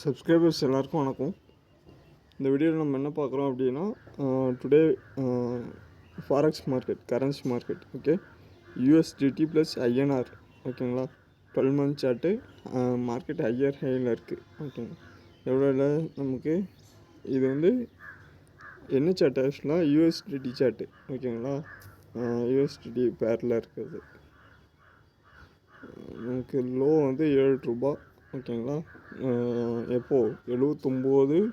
Subscribers எல்லாருக்கும் வணக்கம். இந்த வீடியோவில் நம்ம என்ன பார்க்குறோம் அப்படின்னா, today forex market, currency market, okay, USDT plus INR, ஓகேங்களா. 12 மந்த் சார்ட்டு, மார்க்கெட் ஹையர் ஹையில் இருக்குது, ஓகேங்க. எவ்வளோ நமக்கு இது வந்து என்ன சார்ட் ஆக்சுவலாக USDT சார்ட்டு, ஓகேங்களா. USDT பேரில் இருக்குது. நமக்கு லோ வந்து 7 ரூபா, ஓகேங்களா. எப்போது 73ல்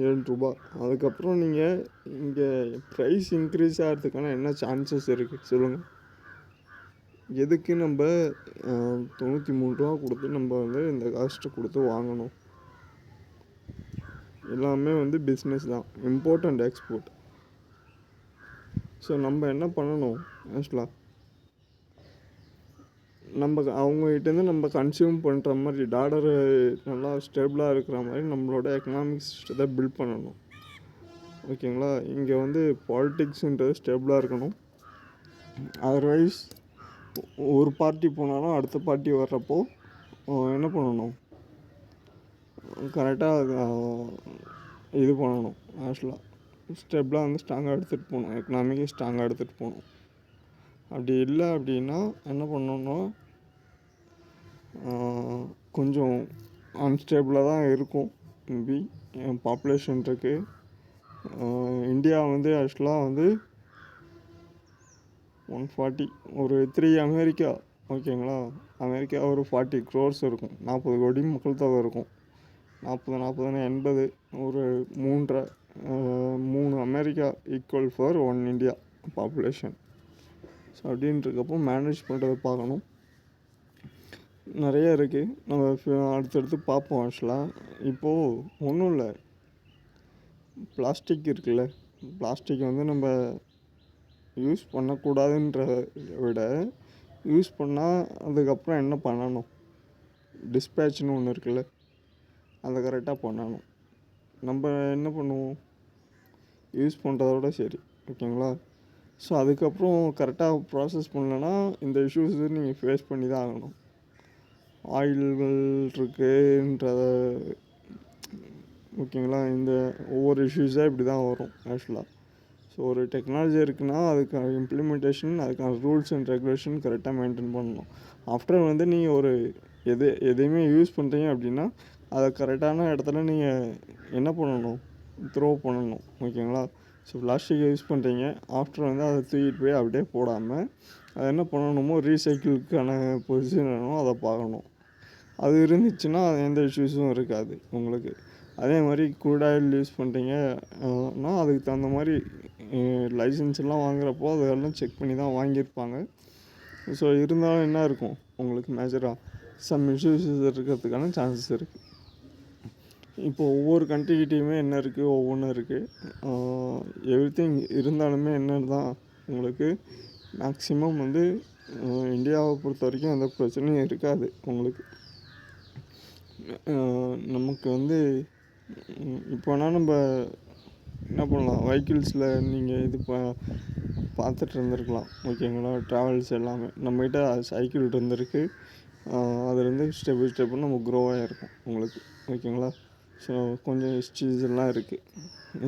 7 ரூபா. அதுக்கப்புறம் நீங்கள் இங்கே ப்ரைஸ் இன்க்ரீஸ் ஆகிறதுக்கான என்ன சான்சஸ் இருக்குது சொல்லுங்கள். எதுக்கு நம்ம 93 ரூபா கொடுத்து நம்ம வந்து இந்த காஸ்ட்டை கொடுத்து வாங்கணும்? எல்லாமே வந்து பிஸ்னஸ் தான், இம்போர்ட் அண்ட் எக்ஸ்போர்ட். ஸோ நம்ம என்ன பண்ணணும் ஆக்சுவலாக, நம்ம அவங்ககிட்டேருந்து நம்ம கன்சியூம் பண்ணுற மாதிரி டாலரு நல்லா ஸ்டேபிளாக இருக்கிற மாதிரி நம்மளோட எக்கனாமிக் சிஸ்டத்தை பில்ட் பண்ணணும், ஓகேங்களா. இங்கே வந்து பாலிட்டிக்ஸுன்றது ஸ்டேபிளாக இருக்கணும். அதர்வைஸ் ஒரு பார்ட்டி போனாலும் அடுத்த பார்ட்டி வர்றப்போ என்ன பண்ணணும், கரெக்டாக இது பண்ணணும். ஆக்சுவலாக ஸ்டெப்லாம் வந்து ஸ்ட்ராங்காக எடுத்துகிட்டு போகணும், எக்கனாமிக்கை ஸ்ட்ராங்காக எடுத்துகிட்டு போகணும். அப்படி இல்லை அப்படின்னா என்ன பண்ணணுன்னா கொஞ்சம் அன்ஸ்டேபிளாக தான் இருக்கும். மேபி பாப்புலேஷன் இருக்குது. இந்தியா வந்து ஆக்சுவலாக வந்து 140, ஒரு 3 அமெரிக்கா, ஓகேங்களா. அமெரிக்கா ஒரு 40 crores இருக்கும், 40 கோடி மக்கள் தொகை இருக்கும். 40 ஒரு 3 America equal for 1 India population. So அப்படின்றக்கப்போ மேனேஜ் பண்ணுறதை பார்க்கணும். நிறைய இருக்குது, நம்ம அடுத்தடுத்து பார்ப்போம். ஆக்சுவலாக இப்போது ஒன்றும் இல்லை, பிளாஸ்டிக் இருக்குல்ல, பிளாஸ்டிக் வந்து நம்ம யூஸ் பண்ணக்கூடாதுன்றத விட யூஸ் பண்ணால் அதுக்கப்புறம் என்ன பண்ணணும், டிஸ்பேட்ச்னு ஒன்று இருக்குல்ல, அதை கரெக்டாக பண்ணணும். நம்ம என்ன பண்ணுவோம், யூஸ் பண்ணுறதோட சரி, ஓகேங்களா. ஸோ அதுக்கப்புறம் கரெக்டாக ப்ராசஸ் பண்ணலன்னா இந்த இஷ்யூஸ் நீங்கள் ஃபேஸ் பண்ணி தான் ஆகணும். ஆயில்கள் இருக்குன்றத, ஓகேங்களா. இந்த ஒவ்வொரு இஷ்யூஸாக இப்படி தான் வரும் ஆக்சுவலாக. ஸோ ஒரு டெக்னாலஜி இருக்குன்னா அதுக்கான இம்ப்ளிமெண்டேஷன், அதுக்கான ரூல்ஸ் அண்ட் ரெகுலேஷன் கரெக்டாக மெயின்டைன் பண்ணணும். ஆஃப்டர் வந்து நீங்கள் ஒரு எதையுமே யூஸ் பண்ணுறீங்க அப்படின்னா அதை கரெக்டான இடத்துல நீங்கள் என்ன பண்ணணும், த்ரோ பண்ணணும், ஓகேங்களா. ஸோ பிளாஸ்டிக்கை யூஸ் பண்ணுறீங்க, ஆஃப்டர் வந்து அதை தூக்கிட்டு போய் அப்படியே போடாமல் அதை என்ன பண்ணணுமோ ரீசைக்கிளுக்கான பொசிஷன் வேணும், அதை பார்க்கணும். அது இருந்துச்சுன்னா எந்த இஷ்யூஸும் இருக்காது உங்களுக்கு. அதே மாதிரி க்ரூட் ஆயில் யூஸ் பண்ணுறீங்கன்னா அதுக்கு தகுந்த மாதிரி லைசன்ஸ் எல்லாம் வாங்குகிறப்போ அதெல்லாம் செக் பண்ணி தான் வாங்கியிருப்பாங்க. ஸோ இருந்தாலும் என்ன இருக்கும் உங்களுக்கு, மேஜராக சம் இஷ்யூஸ் இருக்கிறதுக்கான சான்சஸ் இருக்குது. இப்போ ஒவ்வொரு கண்ட்ரிக்கிட்டேயுமே என்ன இருக்குது, ஒவ்வொன்றும் இருக்குது. எவ்ரிதிங் இருந்தாலுமே என்ன தான் உங்களுக்கு மேக்ஸிமம் வந்து இந்தியாவை பொறுத்த வரைக்கும் எந்த பிரச்சனையும் இருக்காது உங்களுக்கு. நமக்கு வந்து இப்போனா நம்ம என்ன பண்ணலாம், வெஹிக்கிள்ஸில் நீங்கள் இது பார்த்துட்டு இருந்திருக்கலாம், ஓகேங்களா. ட்ராவல்ஸ் எல்லாமே நம்மகிட்ட சைக்கிள் இருந்திருக்கு, அதுலேருந்து ஸ்டெப் பை ஸ்டெப்பு நம்ம க்ரோ ஆகிருக்கும் உங்களுக்கு, ஓகேங்களா. ஸோ கொஞ்சம் ஹிஸ்ட்ரிஸ் எல்லாம் இருக்குது.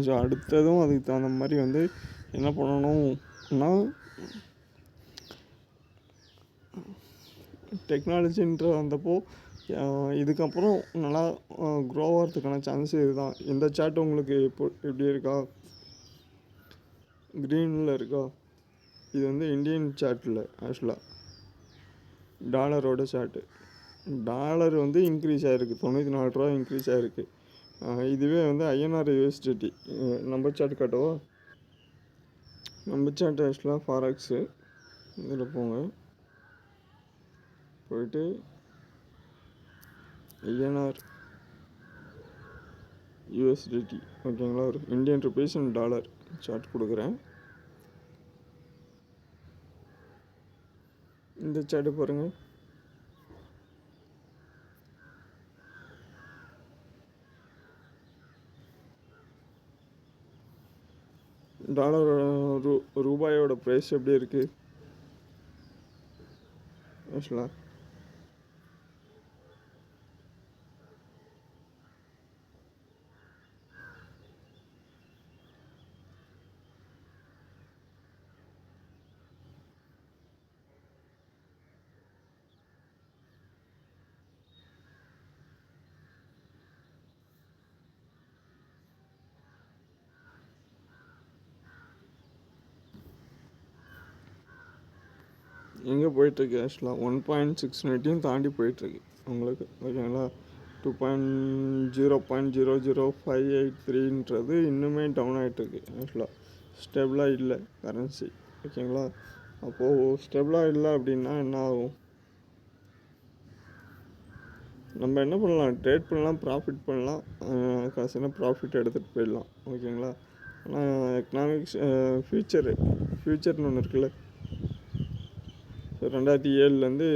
ஸோ அடுத்ததும் அதுக்கு தகுந்த மாதிரி வந்து என்ன பண்ணணும்னா டெக்னாலஜின்ற வந்தப்போ இதுக்கப்புறம் நல்லா க்ரோ ஆகிறதுக்கான சான்சஸ் இதுதான். இந்த சார்ட் உங்களுக்கு எப்படி இருக்கா, க்ரீனில் இருக்கா, இது வந்து இந்தியன் சார்ட்டில் ஆக்சுவலாக டாலரோட சார்ட்டு. டாலர் வந்து இன்க்ரீஸ் ஆகிருக்கு, 94 ரூபா இன்க்ரீஸ் ஆகிருக்கு. இதுவே வந்து INR USDT நம்ம சார்ட் காட்டவா, நம்ம சார்ட் ஆக்சுவலாக ஃபாரெக்ஸு. இதில் போயிட்டு INR USDT, ஓகேங்களா. ஒரு Indian rupees and dollar chart கொடுக்குறேன். இந்த சார்ட்டு பாருங்கள், டாலர் ரூபாயோட ப்ரைஸ் எப்படி இருக்குது ஆக்சுவலாக. எங்கே போயிட்டுருக்கு ஆக்சுவலாக 1.6 தாண்டி போயிட்டுருக்கு உங்களுக்கு. ஓகேங்களா. 0.00583ன்றது இன்னுமே டவுன் ஆகிட்டுருக்கு ஆக்சுவலாக. ஸ்டெபிளாக இல்லை கரன்சி. ஓகேங்களா. அப்போது ஸ்டெபிளாக இல்லை அப்படின்னா என்ன ஆகும்? நம்ம என்ன பண்ணலாம், ட்ரேட் பண்ணலாம், ப்ராஃபிட் பண்ணலாம், காசுனா ப்ராஃபிட் எடுத்துகிட்டு போயிடலாம். ஓகேங்களா. ஆனால் எக்கனாமிக்ஸ் ஃப்யூச்சர்னு ஒன்று இருக்குல்ல. ஸோ 2007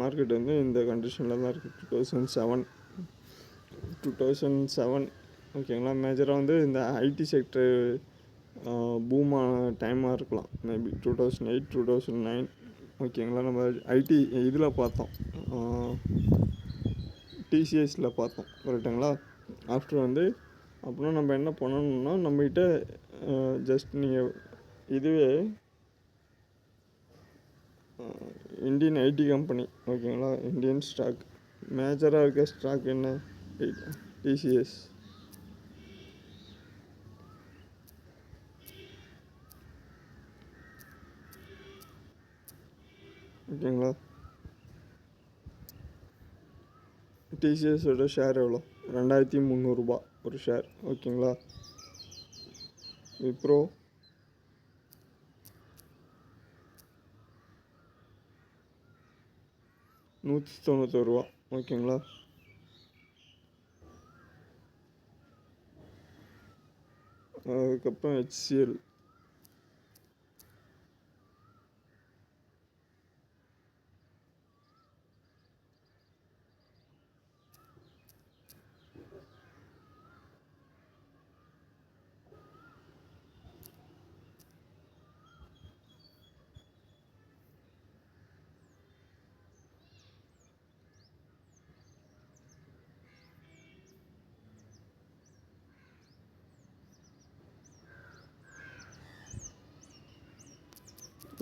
மார்க்கெட் வந்து இந்த கண்டிஷனில் தான் இருக்குது. 2007 ஓகேங்களா. மேஜராக வந்து இந்த ஐடி செக்டர் பூமான டைமாக இருக்கலாம். மேபி 2008 2009. ஓகேங்களா. நம்ம ஐடி இதில் பார்த்தோம், டிசிஎஸில் பார்த்தோம். கரெக்டுங்களா. ஆஃப்டர் வந்து அப்புறம் நம்ம என்ன பண்ணணும்னா, நம்மகிட்ட ஜஸ்ட் நீங்கள் இதுவே இந்தியன் ஐடி கம்பெனி. ஓகேங்களா. இந்தியன் ஸ்டாக் மேஜராக இருக்க ஸ்டாக் என்ன? டிசிஎஸ். ஓகேங்களா. டிசிஎஸோட ஷேர் எவ்வளோ? 2300 ஒரு ஷேர். ஓகேங்களா. விப்ரோ 191. ஓகேங்களா. அதுக்கப்புறம் HCL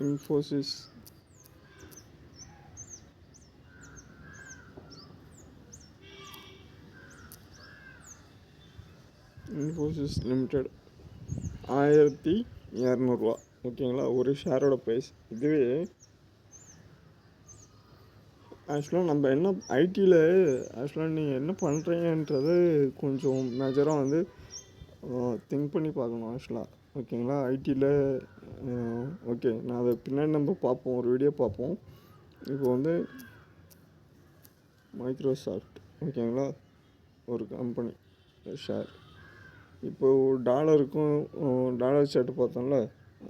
இன்ஃபோசிஸ் லிமிடெட் 1200. ஓகேங்களா. ஒரு ஷேரோட ப்ரைஸ். இதுவே ஆக்சுவலாக நம்ம என்ன ஐடியில் ஆக்சுவலாக நீங்கள் என்ன பண்ணுறீங்கன்றது கொஞ்சம் மேஜராக வந்து திங்க் பண்ணி பார்க்கணும் ஆக்சுவலாக. ஓகேங்களா. ஐடியில் ஓகே, நான் அதை பின்னாடி நம்ம பார்ப்போம், ஒரு வீடியோ பார்ப்போம். இப்போ வந்து மைக்ரோசாஃப்ட். ஓகேங்களா. ஒரு கம்பெனி ஷேர். இப்போது டாலர் சார்ட் பார்த்தோம்ல,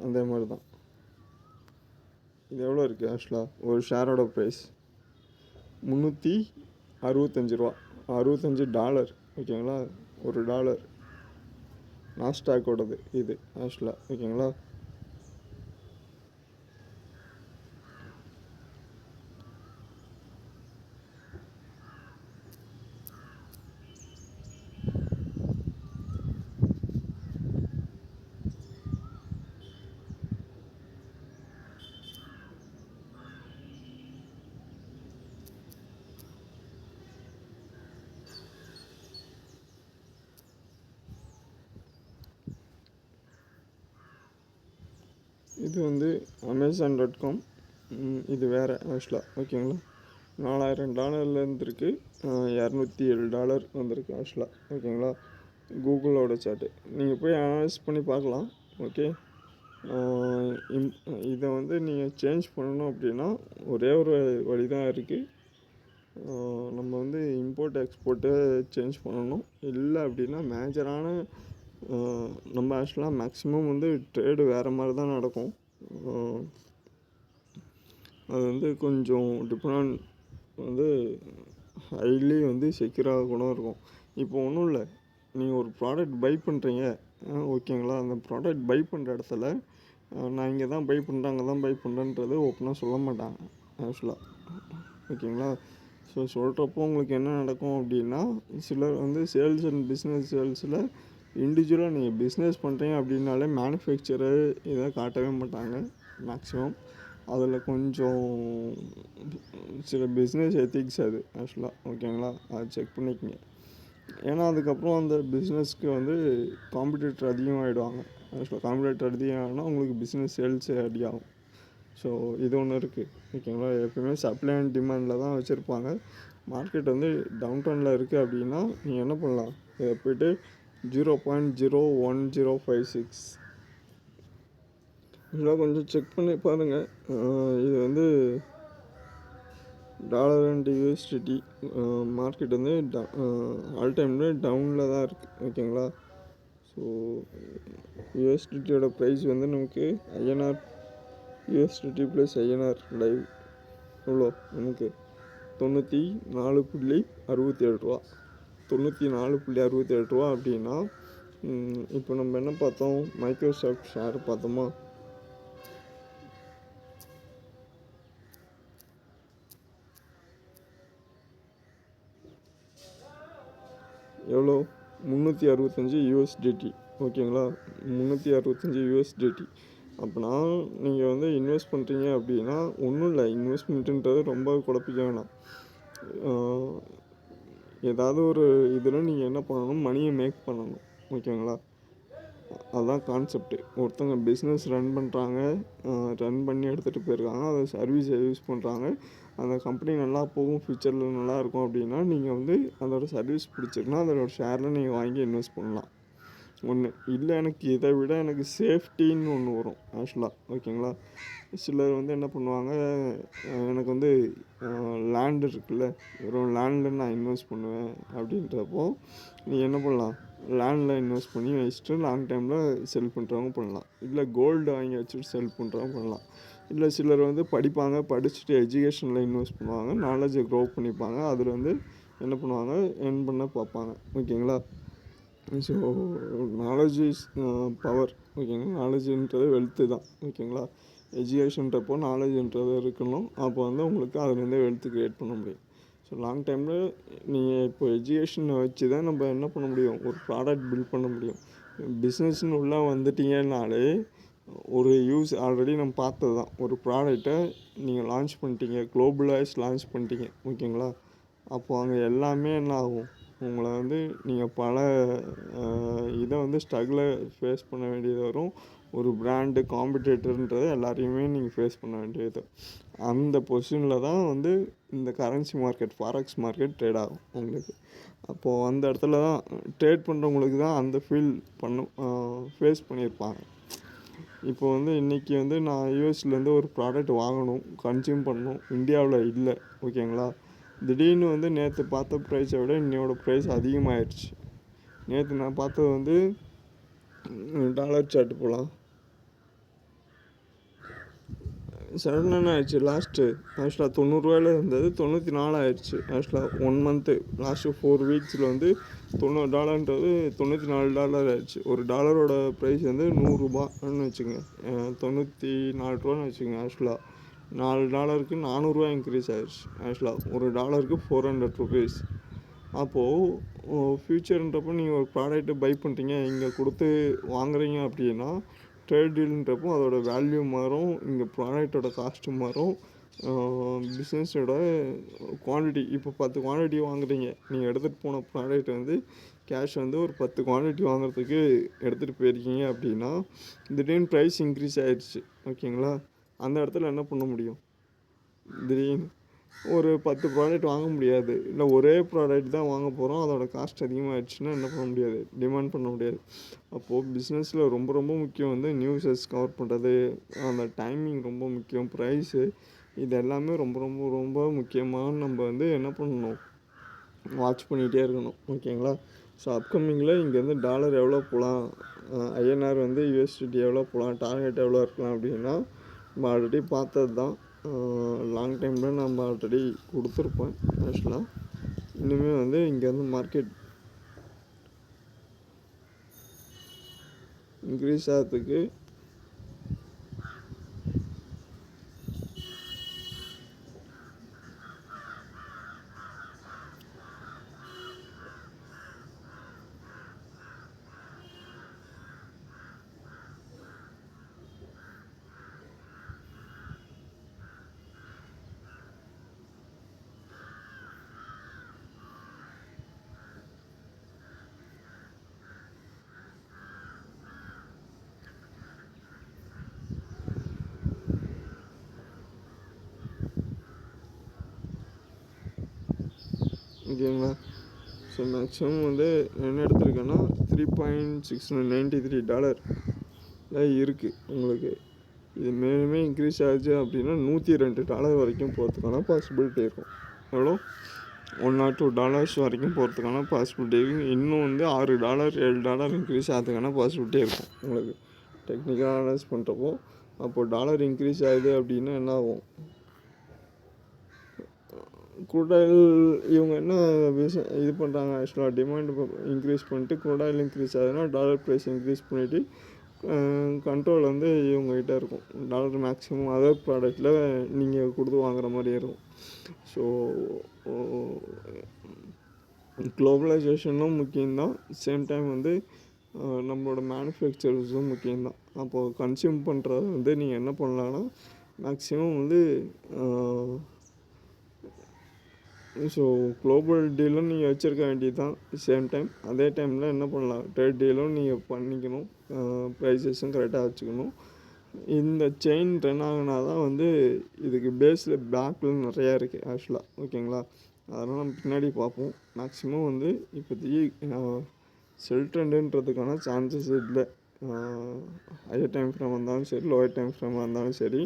அதே மாதிரி தான் இது. எவ்வளோ இருக்குது ஆக்சுவலாக? ஒரு ஷேரோட ப்ரைஸ் $365. $65. ஓகேங்களா. ஒரு டாலர் நாஸ்டாக்கோடது இது ஆக்சுவலாக. ஓகேங்களா. இது வந்து Amazon.com. இது வேறு ஆக்சுவலாக. ஓகேங்களா. $4000 இருந்திருக்கு. $207 வந்திருக்கு ஆக்சுவலாக. ஓகேங்களா. கூகுளோட சார்ட்டு நீங்கள் போய் அனலைஸ் பண்ணி பார்க்கலாம். ஓகே. இதை வந்து நீங்கள் சேஞ்ச் பண்ணணும் அப்படின்னா ஒரே ஒரு வழி தான் இருக்குது. நம்ம வந்து இம்போர்ட் எக்ஸ்போர்ட்டை சேஞ்ச் பண்ணணும். இல்லை அப்படின்னா மேஜரான நம்ம ஆக்சுவலாக மேக்ஸிமம் வந்து ட்ரேடு வேறு மாதிரி தான் நடக்கும். அது வந்து கொஞ்சம் டிஃப்ரெண்ட் வந்து ஹைலி வந்து செக்யூராக கூட இருக்கும். இப்போ ஒன்றும் இல்லை, நீங்கள் ஒரு ப்ராடக்ட் பை பண்ணுறீங்க. ஓகேங்களா. அந்த ப்ராடக்ட் பை பண்ணுற இடத்துல நான் இங்கே தான் பை பண்ணுறேன், அங்கே தான் பை பண்ணுறேன்றது ஓப்பனாக சொல்ல மாட்டாங்க ஆக்சுவலாக. ஓகேங்களா. ஸோ சொல்கிறப்போ உங்களுக்கு என்ன நடக்கும் அப்படின்னா, சிலர் வந்து சேல்ஸ் அண்ட் பிஸ்னஸ் சேல்ஸில் இண்டிவிஜுவலாக நீங்கள் பிஸ்னஸ் பண்ணுறீங்க அப்படின்னாலே மேனுஃபேக்சரர் இதை காட்டவே மாட்டாங்க மேக்ஸிமம். அதில் கொஞ்சம் சில பிஸ்னஸ் எத்திக்ஸ் அது ஆக்சுவலாக. ஓகேங்களா. அதை செக் பண்ணிக்கங்க. ஏன்னா அதுக்கப்புறம் அந்த பிஸ்னஸ்க்கு வந்து காம்படிட்டர் அதிகமாகிடுவாங்க ஆக்சுவலாக. காம்படிட்டர் அதிகமாகினா உங்களுக்கு பிஸ்னஸ் சேல்ஸே அடியாகும். ஸோ இது ஒன்று இருக்குது. ஓகேங்களா, எப்பயுமே சப்ளை அண்ட் டிமாண்டில் தான் வச்சுருப்பாங்க. மார்க்கெட் வந்து டவுன் டவுனில் இருக்குது அப்படின்னா நீங்கள் என்ன பண்ணலாம், இதை போய்ட்டு 0.01056 இதெல்லாம் கொஞ்சம் செக் பண்ணி பாருங்கள். இது வந்து டாலர் அண்ட் யூஎஸ்டிடி மார்க்கெட் வந்து ஆல் டைமில் டவுனில் தான் இருக்குது. ஓகேங்களா, ஸோ யூஎஸ்டிடியோட ப்ரைஸ் வந்து நமக்கு INR USDT plus INR live எவ்வளோ நமக்கு 94.67 ரூபா. 94.67 ரூபா அப்படின்னா இப்போ நம்ம என்ன பார்த்தோம், மைக்ரோசாஃப்ட் ஷேர் பார்த்தோமா, எவ்வளோ 365 யூஎஸ்டிடி. ஓகேங்களா, 365 யூஎஸ்டிடி. அப்போனா நீங்கள் வந்து இன்வெஸ்ட் பண்ணுறீங்க அப்படின்னா ஒன்றும் இல்லை, இன்வெஸ்ட்மெண்ட்டுன்றது ரொம்ப குழப்பிக்க வேணாம். ஏதாவது ஒரு இதில் நீங்கள் என்ன பண்ணணும், மணியை மேக் பண்ணணும். ஓகேங்களா, அதுதான் கான்செப்ட்டு. ஒருத்தவங்க பிஸ்னஸ் ரன் பண்ணுறாங்க, ரன் பண்ணி எடுத்துகிட்டு போயிருக்காங்க, அதை சர்வீஸை யூஸ் பண்ணுறாங்க, அந்த கம்பெனி நல்லா போகும், ஃப்யூச்சரில் நல்லாயிருக்கும் அப்படின்னா நீங்கள் வந்து அதோடய சர்வீஸ் பிடிச்சிருக்குன்னா அதோட ஷேரில் நீங்கள் வாங்கி இன்வெஸ்ட் பண்ணலாம். ஒன்று இல்லை, எனக்கு இதை விட எனக்கு சேஃப்டின்னு ஒன்று வரும் ஆக்சுவலாக. ஓகேங்களா, சிலர் வந்து என்ன பண்ணுவாங்க, எனக்கு வந்து லேண்ட் இருக்குல்ல, வெறும் லேண்டில் நான் இன்வெஸ்ட் பண்ணுவேன் அப்படின்றப்போ நீங்கள் என்ன பண்ணலாம், லேண்டில் இன்வெஸ்ட் பண்ணி வச்சுட்டு லாங் டைமில் செல் பண்ணுறவங்க பண்ணலாம். இல்லை கோல்டு வாங்கி வச்சுட்டு செல் பண்ணுறவங்க பண்ணலாம். இல்லை சிலர் வந்து படிப்பாங்க, படிச்சுட்டு எஜுகேஷனில் இன்வெஸ்ட் பண்ணுவாங்க, நாலேஜை க்ரோ பண்ணிப்பாங்க, அதில் வந்து என்ன பண்ணுவாங்க, எர்ன் பண்ண பார்ப்பாங்க. ஓகேங்களா, ஸோ நாலேஜ் இஸ் பவர். ஓகேங்களா, நாலேஜுன்றது வெல்த்து தான். ஓகேங்களா, எஜுகேஷன்றப்போ நாலேஜுன்றது இருக்கணும். அப்போ வந்து உங்களுக்கு அதுலேருந்து வெல்த்து க்ரியேட் பண்ண முடியும். ஸோ லாங் டைமில் நீங்கள் இப்போ எஜுகேஷனை வச்சு தான் நம்ம என்ன பண்ண முடியும், ஒரு ப்ராடக்ட் பில்ட் பண்ண முடியும். பிஸ்னஸ்ன்னு உள்ளே வந்துட்டீங்கன்னாலே ஒரு யூஸ் ஆல்ரெடி நம்ம பார்த்தது தான். ஒரு ப்ராடக்டை நீங்கள் லான்ச் பண்ணிட்டீங்க, குளோபலைஸ் லான்ச் பண்ணிட்டீங்க. ஓகேங்களா, அப்போது அங்கே எல்லாமே என்ன ஆகும், உங்களை வந்து நீங்கள் பல இதை வந்து ஸ்ட்ரகிளை ஃபேஸ் பண்ண வேண்டியது வரும். ஒரு பிராண்டு காம்படிட்டர்ன்றதை எல்லாரையுமே நீங்கள் ஃபேஸ் பண்ண வேண்டியது. அந்த பொசிஷனில் தான் வந்து இந்த currency market, forex market trade ஆகும் உங்களுக்கு. அப்போது அந்த இடத்துல தான் ட்ரேட் பண்ணுறவங்களுக்கு தான் அந்த ஃபீல் ஃபேஸ் பண்ணியிருப்பாங்க. இப்போ வந்து இன்றைக்கி வந்து நான் யூஎஸ்லேருந்து ஒரு ப்ராடக்ட் வாங்கணும், கன்சியூம் பண்ணணும், இந்தியாவில் இல்லை. ஓகேங்களா, திடீர்னு வந்து நேற்று பார்த்த ப்ரைஸை விட இன்னையோட ப்ரைஸ் அதிகமாகிடுச்சு. நேற்று நான் பார்த்தது வந்து டாலர் சார்ட் போகலாம், சடனாக ஆயிடுச்சு. ஆக்சுவலாக 90 ரூபாயில் இருந்தது 94 ஆயிடுச்சு. ஆக்சுவலாக 1 மந்த்து லாஸ்ட்டு 4 வீக்ஸில் வந்து $90ன்றது $94 ஆயிடுச்சு. ஒரு டாலரோட ப்ரைஸ் வந்து $100ன்னு வச்சுங்க, 94 ரூபான்னு வச்சுங்க. ஆக்சுவலாக $4 400 இன்க்ரீஸ் ஆயிடுச்சு. ஆக்சுவலாக ஒரு டாலருக்கு 400 ருபீஸ். அப்போது ஃப்யூச்சர்ன்றப்போ நீங்கள் ஒரு ப்ராடக்ட்டை பை பண்ணுறீங்க, இங்கே கொடுத்து வாங்குறீங்க அப்படின்னா ட்ரேட் டீல்ன்றப்போ அதோட வேல்யூ மாறும், இங்கே ப்ராடக்டோட காஸ்ட்டு மாறும், பிஸ்னஸோட குவான்டிட்டி. இப்போ 10 குவான்டிட்டி வாங்குறீங்க, நீங்கள் எடுத்துகிட்டு போன ப்ராடக்ட் வந்து கேஷ் வந்து ஒரு 10 குவான்டிட்டி வாங்குறதுக்கு எடுத்துகிட்டு போயிருக்கீங்க அப்படின்னா திடீர்னு ப்ரைஸ் இன்க்ரீஸ் ஆகிடுச்சு. ஓகேங்களா, அந்த இடத்துல என்ன பண்ண முடியும், திடீர்னு ஒரு 10 ப்ராடக்ட் வாங்க முடியாது. இல்லை ஒரே ப்ராடக்ட் தான் வாங்க போகிறோம், அதோடய காஸ்ட் அதிகமாகிடுச்சுன்னா என்ன பண்ண முடியாது, டிமாண்ட் பண்ண முடியாது. அப்போது பிஸ்னஸில் ரொம்ப ரொம்ப முக்கியம் வந்து நியூஸஸ் கவர் பண்ணுறது, அந்த டைமிங் ரொம்ப முக்கியம், ப்ரைஸு, இது எல்லாமே ரொம்ப ரொம்ப ரொம்ப முக்கியமாக நம்ம வந்து என்ன பண்ணணும், வாட்ச் பண்ணிகிட்டே இருக்கணும். ஓகேங்களா, ஸோ அப்கமிங்கில் இங்கேருந்து டாலர் எவ்வளோ போகலாம், ஐஎன்ஆர் வந்து யூஎஸ்டிடி எவ்வளோ போகலாம், டார்கெட் எவ்வளோ இருக்கலாம் அப்படின்னா நம்ம ஆல்ரெடி பார்த்தது தான். லாங் டைமில் நம்ம ஆல்ரெடி கொடுத்துருப்போம். ஆக்சுவலாக இனிமேல் வந்து இங்கேருந்து மார்க்கெட் இன்க்ரீஸ் ஆகிறதுக்கு ஓகேங்களா. ஸோ மேக்ஸிமம் வந்து என்ன எடுத்திருக்கேன்னா $3.693 இருக்குது உங்களுக்கு. இது மேலுமே இன்க்ரீஸ் ஆச்சு அப்படின்னா $102 வரைக்கும் போகிறதுக்கான பாசிபிலிட்டி இருக்கும். எவ்வளோ? $1 or $2 வரைக்கும் போகிறதுக்கான பாசிபிலிட்டி இருக்குது. இன்னும் வந்து $6 $7 இன்க்ரீஸ் ஆகிறதுக்கான பாசிபிலிட்டி இருக்கும் உங்களுக்கு டெக்னிக்கலாக அனலைஸ் பண்ணுறப்போ. அப்போது டாலர் இன்க்ரீஸ் ஆகுது அப்படின்னா என்ன ஆகும்? க்ரூட் ஆயில் இவங்க என்ன இது பண்ணுறாங்க, ஆக்சுவலாக டிமாண்ட் இன்க்ரீஸ் பண்ணிட்டு க்ரூட் ஆயில் இன்க்ரீஸ் ஆகுதுன்னா டாலர் ப்ரைஸ் இன்க்ரீஸ் பண்ணிவிட்டு கண்ட்ரோல் வந்து இவங்ககிட்ட இருக்கும். டாலர் மேக்ஸிமம் அதர் ப்ராடக்டில் நீங்கள் கொடுத்து வாங்குற மாதிரி இருக்கும். ஸோ குளோபலைசேஷனும் முக்கியம்தான், சேம் டைம் வந்து நம்மளோட மேனுஃபேக்சரர்ஸும் முக்கியம்தான். அப்போது கன்சியூம் பண்ணுறது வந்து நீங்கள் என்ன பண்ணலான்னா மேக்ஸிமம் வந்து ஸோ குளோபல் டீலும் நீங்கள் வச்சுருக்க வேண்டியது தான். சேம் டைம் அதே டைமில் என்ன பண்ணலாம், ட்ரேட் டீலும் நீங்கள் பண்ணிக்கணும், ப்ரைஸஸும் கரெக்டாக வச்சுக்கணும். இந்த செயின் ரன் ஆகினா தான் வந்து இதுக்கு பேஸில் பேக்கில் நிறையா இருக்குது ஆக்சுவலாக. ஓகேங்களா. அதெல்லாம் நம்ம பின்னாடி பார்ப்போம். மேக்ஸிமம் வந்து இப்போதைக்கு செல் ட்ரெண்டுன்றதுக்கான சான்சஸ் இல்லை. ஹையர் டைம் ஃப்ரேம் வந்தாலும் சரி, லோயர் டைம் ஃப்ரேம் வந்தாலும் சரி,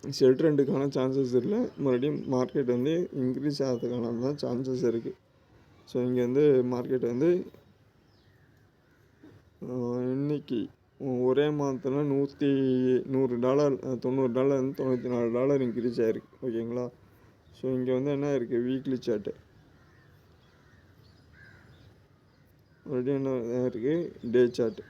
செல் ட்ரெண்டுக்கான சான்சஸ் இல்லை. மறுபடியும் மார்க்கெட் வந்து இன்க்ரீஸ் ஆகிறதுக்கான தான் சான்சஸ் இருக்குது. ஸோ இங்கே வந்து மார்க்கெட் வந்து இன்றைக்கி ஒரே மாதத்தில் $100 $90 $94 இன்க்ரீஸ் ஆகிருக்கு. ஓகேங்களா. ஸோ இங்கே வந்து என்ன இருக்குது, வீக்லி சார்ட்டு மறுபடியும் என்ன இருக்குது, டே சார்ட்டு.